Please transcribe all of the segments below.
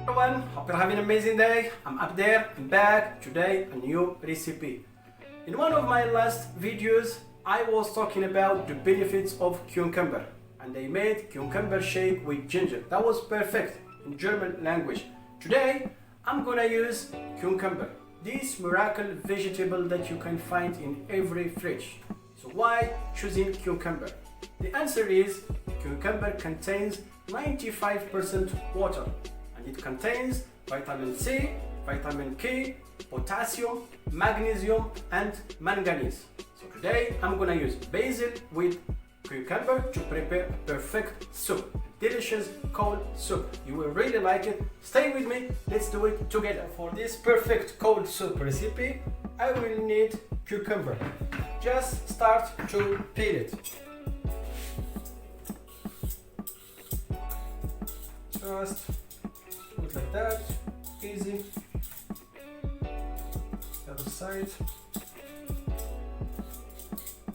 Everyone, hope you're having an amazing day. I'm up there and back. Today a new recipe. In one of my last videos I was talking about the benefits of cucumber, and I made cucumber shake with ginger. That was perfect in German language. Today I'm gonna use cucumber, this miracle vegetable that you can find in every fridge. So why choosing cucumber? The answer is cucumber contains 95% water, and it contains vitamin C, vitamin K, potassium, magnesium and manganese. So today I'm gonna use basil with cucumber to prepare a perfect soup, delicious cold soup. You will really like it. Stay with me, let's do it together. For this perfect cold soup recipe I will need cucumber. Just start to peel it. Just put like that, easy. The other side,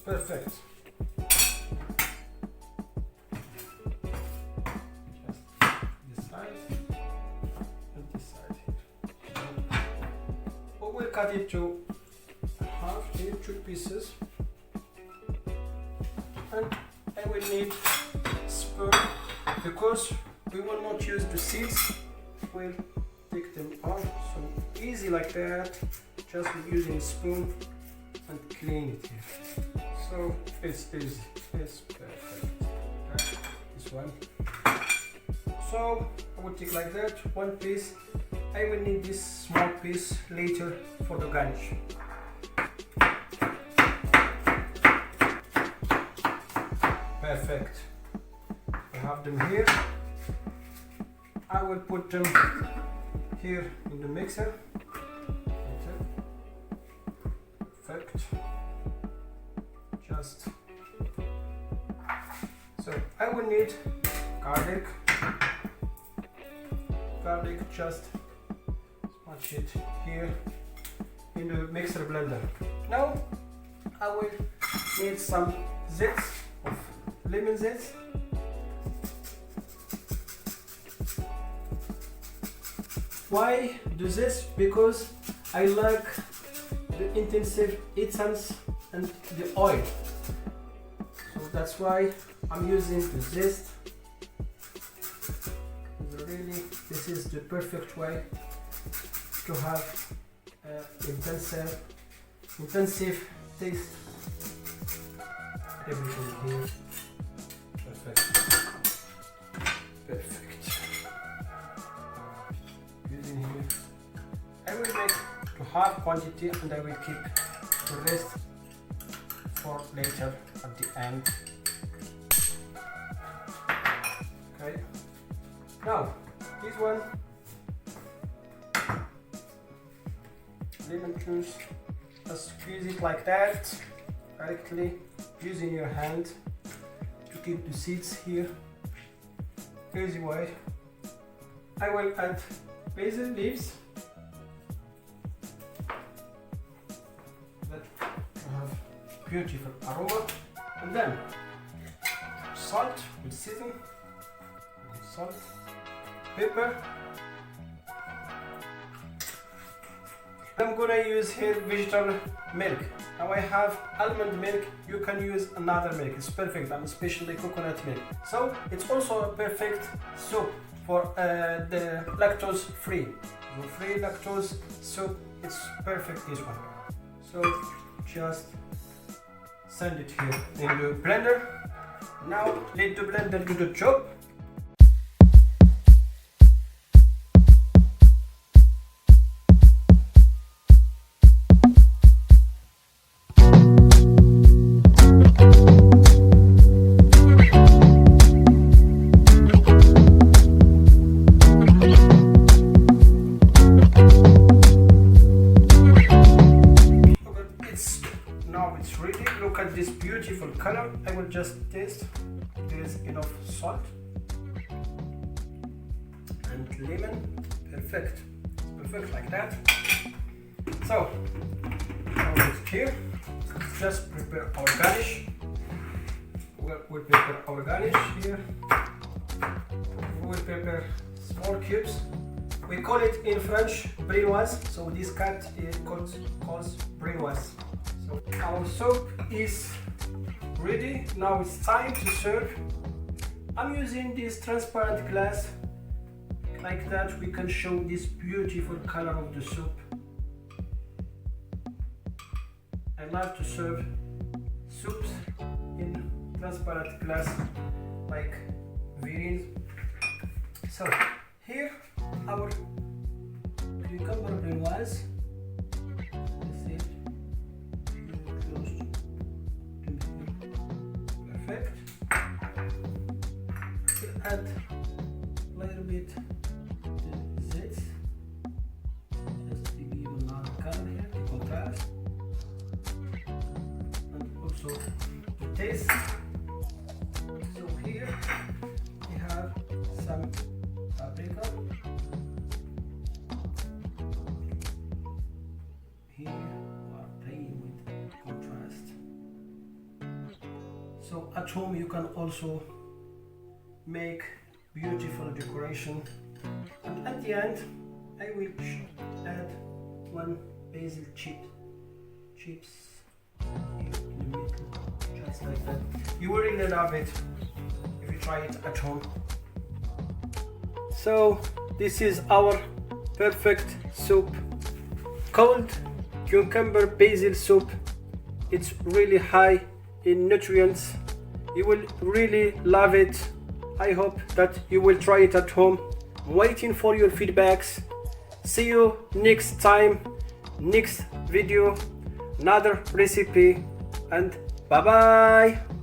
perfect. Just this side and this side here. We will cut it to half here, 2 pieces, and I will need spoon because we will not use the seeds, we'll take them off. So easy like that, just using a spoon and clean it here. So it's easy, it's perfect. Okay. This one. So I will take like that, 1 piece. I will need this small piece later for the garnish. Perfect. I have them here. I will put them here in the mixer. Perfect. Just so I will need garlic. Just smash it here in the mixer blender. Now I will need some zest of lemon zest. Why do this? Because I like the intensive essence and the oil. So that's why I'm using the zest. Really, this is the perfect way to have intensive taste. Everything here. Perfect. Perfect. I will make to half quantity and I will keep the rest for later at the end. Okay. Now this one, lemon juice, just squeeze it like that directly using your hand to keep the seeds here. Easy way. I will add basil leaves that have beautiful aroma, and then salt with seasoning, salt, pepper. I'm gonna use here vegetable milk. Now I have almond milk, you can use another milk, it's perfect. I'm especially coconut milk. So it's also a perfect soup for the lactose free. Free lactose soup, it's perfect this one. So just send it here in the blender. Now let the blender do the job. It's ready. Look at this beautiful color. I will just taste. There's enough salt and lemon. Perfect. Perfect like that. So now it's here. Just prepare our garnish. We'll prepare our garnish here. We will prepare small cubes We call it in French brunoise, so this cat is calls brunoise. So our soup is ready. Now it's time to serve. I'm using this transparent glass. Like that we can show this beautiful color of the soup. I love to serve soups in transparent glass like vinegar. So here our cucumber brunoise. Perfect. We'll add a little bit zit, just to give another color here, the contrast, and also the taste. So here we have some paprika. Here we are playing with contrast. So at home you can also make beautiful decoration, and at the end I will add one basil chips here in the middle, just like that. You will really love it if you try it at home. So this is our perfect soup called cucumber basil soup. It's really high in nutrients. You will really love it. I hope that you will try it at home. I'm waiting for your feedbacks. See you next time, next video, another recipe, and bye bye.